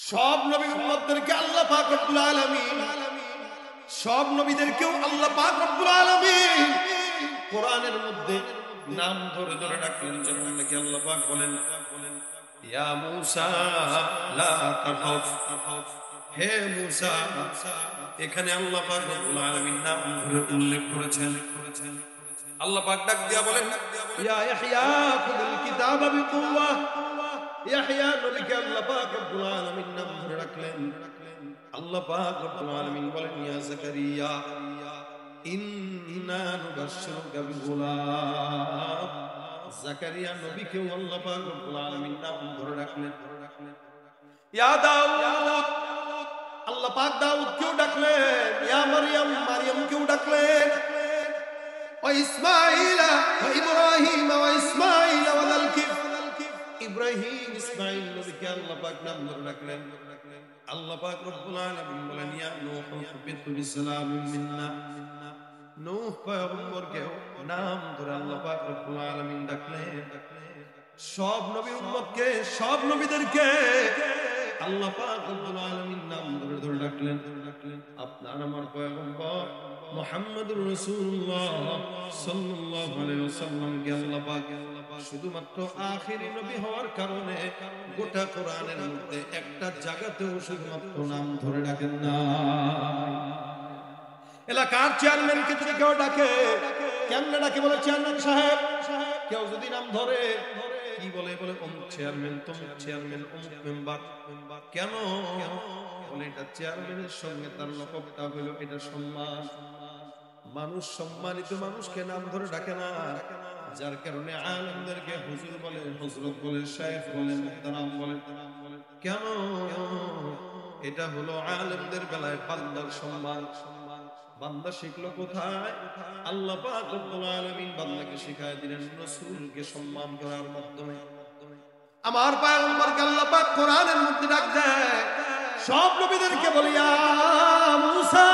সব নবী উম্মতদেরকে আল্লাহ পাক রব্বুল আলামিন, সব নবীদেরকেও আল্লাহ পাক রব্বুল আলামিন কোরআনের মধ্যে নাম ধরে ধরে ডাকলেন। যেমন নাকি আল্লাহ পাক বলেন, ইয়া মূসা লা তাখাফ, হে মূসা। এখানে আল্লাহ পাক রব্বুল আলামিন নাম ধরে উল্লেখ করেছেন। আল্লাহ পাক ডাক দিয়া বলেন, ইয়া ইয়াহইয়া খুযুল কিতাবা বিকুওয়া। ইয়াহইয়া নবীকে আল্লাহ পাক রব্বুল আলামিন নাম ধরে ডাকলেন। আল্লাহ পাক রব্বুল আলামিন বলেন, ইয়া যাকারিয়া ইন্না নুবাশশিরুকা বিগুলাম। যাকারিয়া নবীকেও আল্লাহ পাক রব্বুল আলামিন নাম ধরে ডাকলেন। ইয়া দাউদ, আল্লাহ পাক দাউদকেও ডাকলেন। ইয়া মারইয়াম, মারইয়ামকেও ডাকলেন। ও ইসমাঈলা ওয়া ইব্রাহিম ওয়া ইসমাঈলা ওয়া যাল কিফল, ইব্রাহিম ইসমাঈল নবীকে আল্লাহ পাক নাম ধরে ডাকলেন। আল্লাহ পাক রব্বুল আলামিন বলেন, ইয়া নূহ হাবিতু বিসালামিন মিন্না। নূহ পয়গম্বরকে নাম ধরে আল্লাহ পাক রব্বুল আলামিন ডাকলেন। সব নবী উম্মতকে, সব নবীদেরকে আল্লাহ পাক রব্বুল আলামিন নাম ধরে ধরে ডাকলেন। আপনার আমার পয়গম্বর মুহাম্মদুর রাসূলুল্লাহ সাল্লাল্লাহু আলাইহি ওয়াসাল্লামকে আল্লাহ পাক শুধুমাত্র আখিরি নবী হওয়ার কারণে গোটা কোরআনের মধ্যে একটা জায়গাতেও শুধুমাত্র নাম ধরে ডাকেন না। এলাকার চেয়ারম্যানকে যদি কেউ ডাকে, কেমনে ডাকে? বলে চেয়ারম্যান সাহেব। কেউ যদি নাম ধরে কি বলে? বলে অমুক চেয়ারম্যান, তমুক চেয়ারম্যান, অমুক মেম্বার। কেন? বলে এটা চেয়ারম্যানের সঙ্গে তার লকবটা হলো এটা সম্মান। মানুষ সম্মানিত মানুষকে নাম ধরে ডাকে না, যার কারণে আলেমদেরকে হুজুর বলে, হযরত বলে, শাইখ বলে, মুহতারাম বলে। কেন? এটা হলো আলেমদের বেলায় বান্দার সম্মান। বান্দা শিখলো কোথায়? আল্লাহ পাক রব্বুল আলামিন বান্দাকে শিখায় দিলেন রাসূলকে সম্মান করার মাধ্যমে। আমার পয়গম্বরকে আল্লাহ পাক কোরআনের মধ্যে ডাক দেয়। সব নবীদেরকে বলে, ইয়া মূসা,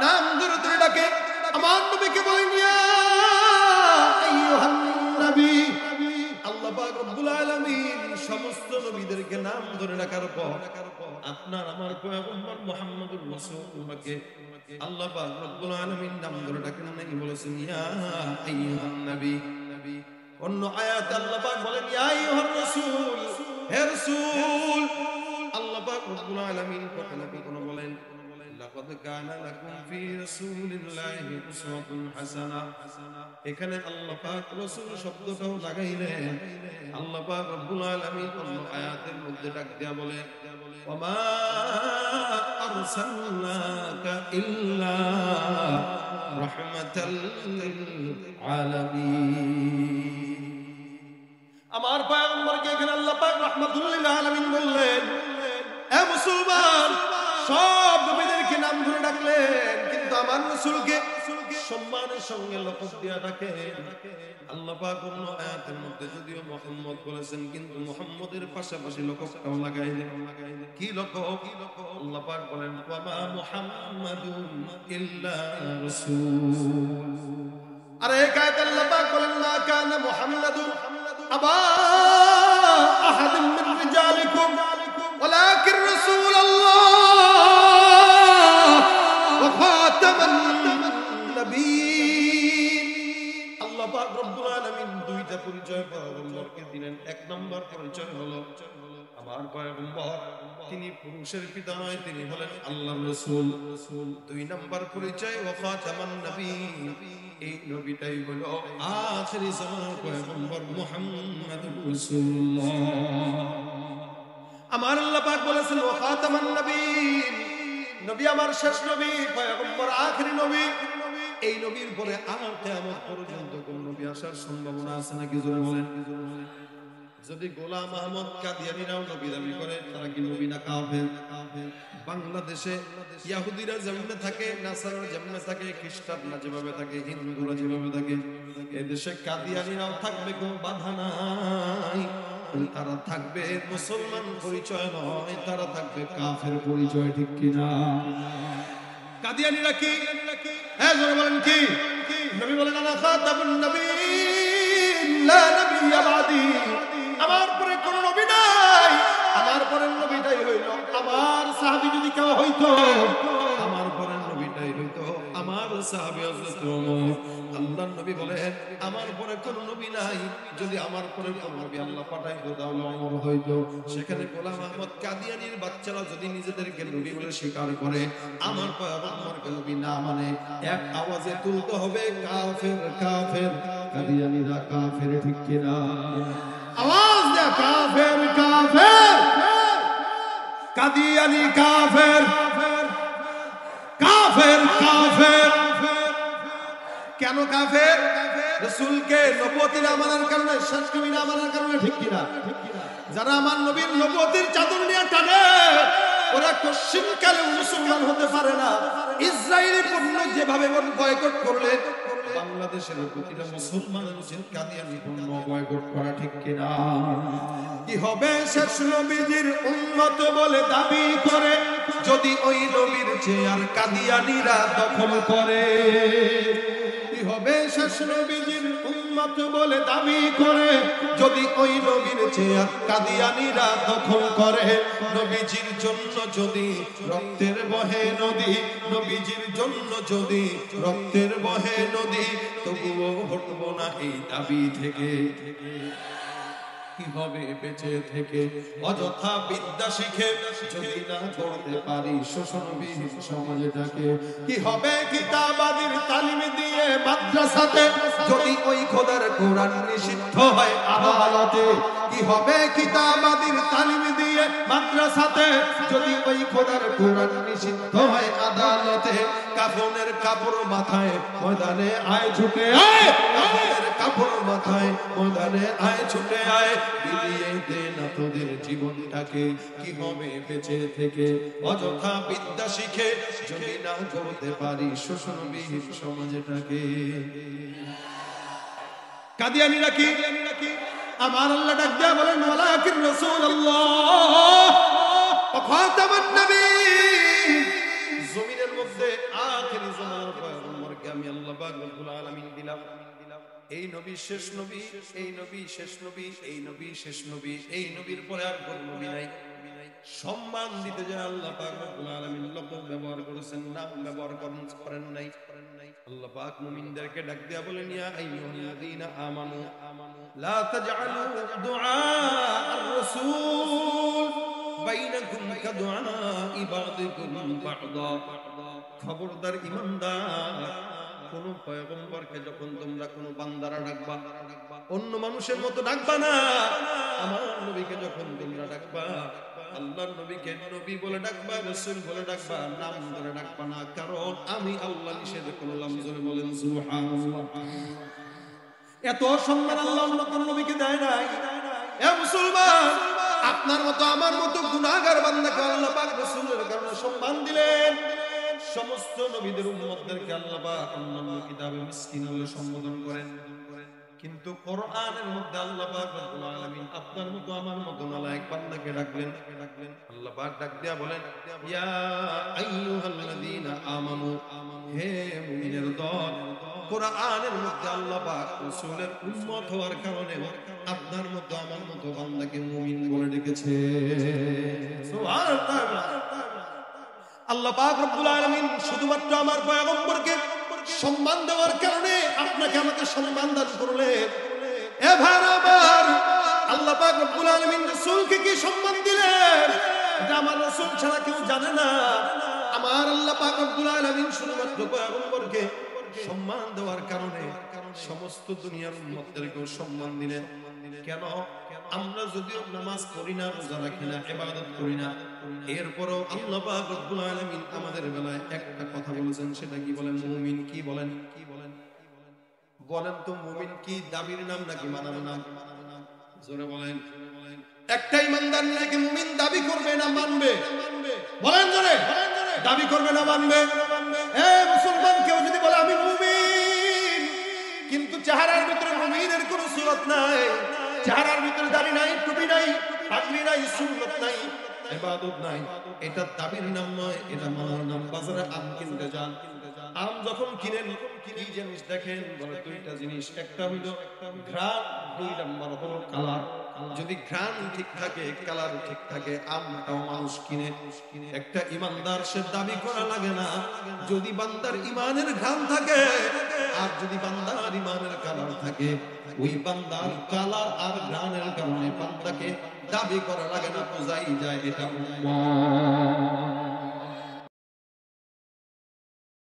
নাম ধরে ধরে ডাকে। আমার নবীকে বলেন, ইয়া আইয়ুহান নবী। আল্লাহ পাক রব্বুল আলামিন সমস্ত নবীদেরকে নাম ধরে ডাকার পর আপনার আমার পয়গম্বর মুহাম্মদুর রাসূলুল্লাহকে আল্লাহ পাক রব্বুল আলামিন নাম ধরে ডাকেন নাকি? বলেছেন, ইয়া আইয়ুহান নবী। অন্য আয়াতে আল্লাহ পাক বলেন, ইয়া আইয়ুহার রাসূল, হে রাসূল। আল্লাহ পাক রব্বুল আলামিন কখনো বলেন, লাকাদ কানা লাকুম ফি রাসূলিল্লাহি উসওয়াতুন হাসানাহ। এখানে আল্লাহ পাক রাসূল শব্দটাও লাগাইলেন। আল্লাহ পাক রব্বুল আলামিন অন্য আয়াতের মধ্যে ডাক দিয়া বলে, ওয়ামা আরসালনাকা ইল্লা রাহমাতাল লিল আলামিন। আমার পয়গম্বরকে এখানে আল্লাহ পাক রাহমাতুল লিল আলামিন বললেন। এ মুসলমান, সব নবীদেরকে নাম ধরে ডাকলেন, কিন্তু আমার রাসূলকে সম্মানের সঙ্গে লকব দিয়া ডাকেন। আল্লাহ পাক অন্য আয়াতের মধ্যে যদিও মুহাম্মদ বলেছেন, কিন্তু মুহাম্মদের পাশাপাশি লকবটাও লাগাইলেন। কি লকব? আল্লাহ পাক বলেন, ওয়া মা মুহাম্মাদুন ইল্লা রাসূল। আর এই আয়াতে আল্লাহ পাক বলেন, মা কানা মুহাম্মাদুন আবা আহাদিন মিন রিজালিকুম ওয়ালাকিন রাসূলুল্লাহ ওয়া খাতামান নবিয়্যিন। আল্লাহ পাক রব্বুল আলামিন দুইটা পরিচয় পয়গম্বরকে দিলেন। এক নম্বর পরিচয় হলো আমার পয়গম্বর তিনি পুরুষের পিতা নয়, তিনি হলেন আল্লাহর রাসূল। দুই নম্বর পরিচয় ওয়া খাতামান নবিয়্যিন, এই নবীটাই হলো আখিরি জামানার পয়গম্বর মুহাম্মদুর রাসূলুল্লাহ। আমার আল্লাহ পাক বলেছেন, ওয়া খাতামান নবিয়্যিন, নবী আমার শেষ নবী, পয়গম্বর আখিরি নবী। এই নবীর পরে আর কিয়ামত পর্যন্ত কোন নবী আসার সম্ভাবনা আছে নাকি? জোরে বলেন। যদি গোলাম আহমদ কাদিয়ানীরাও নবী দাবি করে, তারা কি নবী না কাফের? বাংলাদেশে ইহুদিরা যেমন থাকে, নাসারা যেমন থাকে, খ্রিস্টানরা যেভাবে থাকে, হিন্দুরা যেভাবে থাকে, এদেশে কাদিয়ানীরাও থাকবে, কোনো বাধা নাই। তারা থাকবে মুসলমান পরিচয় নয়, তারা থাকবে কাফের পরিচয়। ঠিক কিনা? কাদিয়ানীরা কি? হ্যাঁ, জোরে বলেন কি? নবী বলেন, আনা খাতামুন নবিয়্যিন লা নবিয়্যা বাদি। আমার পরে কোন নবী নাই, আমার পরে নবী হইতো আমার পরের নবীটাই হইতো আমার সাহাবী হযরত ওমর। আল্লাহর নবী বলেন আমার পরে কোন নবী নাই, যদি আমার পরে কোন নবী আল্লাহ পাঠাইতো তাহলে ওমর হইতো। সেখানে গোলাম আহমদ কাদিয়ানীর বাচ্চারা যদি নিজেদেরকে নবী বলে স্বীকার করে, আমার পয়গম্বরকে নবী না মানে, এক আওয়াজে তুলতে হবে কাফের কাফের। কাদিয়ানীরা কাফের, ঠিক কিনা? আওয়াজ দে কাফের কাফের, কাদিয়ানী কাফের কাফের কাফের। কেন কাফের? রাসূলকে নবুয়তি না মানার কারণে, শেষ নবী না মানার কারণে, ঠিক কিনা? যারা আমার নবীর নবুয়তির চাদর নিয়ে টানে ওরা কোশ্চিনকালে মুসলমান হতে পারে না। ইসরায়েলি পণ্য যেভাবে বয়কট করলে বাংলাদেশের প্রতিটা মুসলমানের উচিত কাদিয়ানী পণ্য বয়কট করা, ঠিক কিনা? কি হবে শেষ নবীজির উম্মত বলে দাবি করে যদি ওই নবীর চেয়ার কাদিয়ানীরা দখল করে? কি হবে শেষ নবীজির উম্মত বলে দাবি করে যদি ওই নবীর চেয়ার কাদিয়ানীরা দখল করে? নবীজির জন্য যদি রক্তের বহে নদী, নবীজির জন্য যদি রক্তের বহে নদী, তবুও হটব না এই দাবি থেকে। কি হবে বেঁচে থেকে অযথা বিদ্যা শিখে যদি না করতে পারি শোষণবিহীন সমাজটাকে? কি হবে কিতাবাদির তালিম দিয়ে মাদ্রাসাতে যদি ওই খোদার কোরআন নিষিদ্ধ হয় আদালতে? কি হবে কিতাবাদির তালিম দিয়ে মাদ্রাসাতে যদি ওই খোদার কোরআন নিষিদ্ধ হয় আদালতে? কাফনের কাপড় মাথায় ময়দানে আয় ছুটে আয়, কাফনের কাপড় মাথায় ময়দানে আয় ছুটে আয়, বিলিয়ে দে না তোদের জীবনটাকে। কি হবে বেঁচে থেকে অযথা বিদ্যা শিখে যদি না করতে পারি শোষণবিহীন সমাজটাকে? কাদিয়ানীরা কি? আমার আল্লাহ ডাক দেয়া বলেন ওয়ালাকিন রাসূলুল্লাহ ওয়া খাতামান নবীয়্যিন। জমিনের মধ্যে আখিরি জামানার পয়গম্বরকে আমি আল্লাহ পাক রব্বুল আলামিন দিলাম। এই নবী শেষ নবী, এই নবী শেষ নবী, এই নবী শেষ নবী, এই নবীর পরে আর কোন নবী নাই। সম্মান দিতে যায় আল্লাহ পাক রব্বুল আলামিন লফজ ব্যবহার করেছেন, নাম ব্যবহার করেন নাই। আল্লাহ পাক মুমিনদেরকে ডাক দিয়া বলেন ইয়া আইয়ুহাল্লাযীনা আমানু লা তাজআলু দুআ আর-রাসূল বাইনাকুম কাদুআই বা'দিকুম বা'দা। খবরদার ঈমানদার, কোন পয়গম্বরকে যখন তোমরা কোন বান্দারা ডাকবা, অন্য মানুষের মতো ডাকবা না। আমার নবীকে যখন তোমরা ডাকবা, আল্লাহর নবীকে নবী বলে ডাকবা, রাসূল বলে ডাকবা, নাম ধরে ডাকবা না। কারণ আমি আল্লাহ নিষেধ করলাম। জোরে বলেন সুবহানাল্লাহ। এত সম্মান আল্লাহ অন্য কোন নবীকে দেয় নাই। এ মুসলমান, আপনার মতো আমার মতো গুনাহগার বান্দাকে আল্লাহ পাক রাসূলের কারণে সম্মান দিলেন। সমস্ত নবীদের উম্মতদেরকে আল্লাহ পাক অন্যান্য কিতাবে মিসকিন বলে সম্বোধন করেন, কিন্তু কোরআনের মধ্যে আল্লাহ পাক রব্বুল আলামিন আপনার মতো আমার মতো নালায়েক বান্দাকে ডাকলেন। আল্লাহ পাক ডাক দিয়া বলেন ইয়া আইয়ুহাল্লাযীনা আমানু, হে মুমিনের দল। কোরআনের মধ্যে আল্লাহ পাক রাসূলের উম্মত হওয়ার কারণে আপনার মতো আমার মতো বান্দাকে মুমিন বলে ডেকেছে। সুবহানাল্লাহ। আল্লাহ পাক রব্বুল আলামিন শুধুমাত্র আমার পয়গম্বরকে সম্মান দেওয়ার কারণে আপনাকে আমাকে সম্মান দান করলেন। এ ভাইরা আমার, আল্লাহ পাক রব্বুল আলামিন রাসূলকে কি সম্মান দিলেন এটা আমার রাসূল ছাড়া কেউ জানে না। আমার আল্লাহ পাক রব্বুল আলামিন শুধুমাত্র পয়গম্বরকে সম্মান দেওয়ার কারণে সমস্ত দুনিয়ার উম্মতদেরকে সম্মান দিলেন। কেন? আমরা যদিও নামাজ পড়ি না, রোজা রাখি না, ইবাদত করি না, এরপরও আল্লাহ পাক রব্বুল আলামিন আমাদের বেলায় একটা কথা বলেছেন। সেটা কি বলেন? মুমিন। কি বলেন? বলেন তো মুমিন কি দাবির নাম নাকি মানার নাম? জোরে বলেন। একটা ইমানদার নাকি মুমিন দাবি করবে না মানবে? বলেন জোরে। দাবি করবে না মানবে? এ মুসলমান, কেউ যদি বলে আমি মুমিন কিন্তু চেহারার ভিতরে মুমিনের কোনো সুরত নাই, চেহারার ভিতরে দাড়ি নাই, টুপি নাই, পাগড়ি নাই, সুন্নাত নাই, ইবাদত নাই, এটা দাবির নাম নয়, এটা মানার নাম। বাজারে আম কিনতে যান, আম যখন কিনেন কি জিনিস দেখেন? বলে দুইটা জিনিস, একটা হইলো ঘ্রাণ, দুই নাম্বার হলো কালার। যদি ঘ্রাণ ঠিক থাকে, কালার ঠিক থাকে, আমটাও মানুষ কিনে। একটা ইমানদার সে দাবি করা লাগে না, যদি বান্দার ইমানের ঘ্রাণ থাকে আর যদি বান্দার ইমানের কালার থাকে, ওই বান্দার কালার আর ঘ্রাণের কারণে বান্দাকে দাবি করা লাগে না, বোঝাই যায় এটা উম্মত।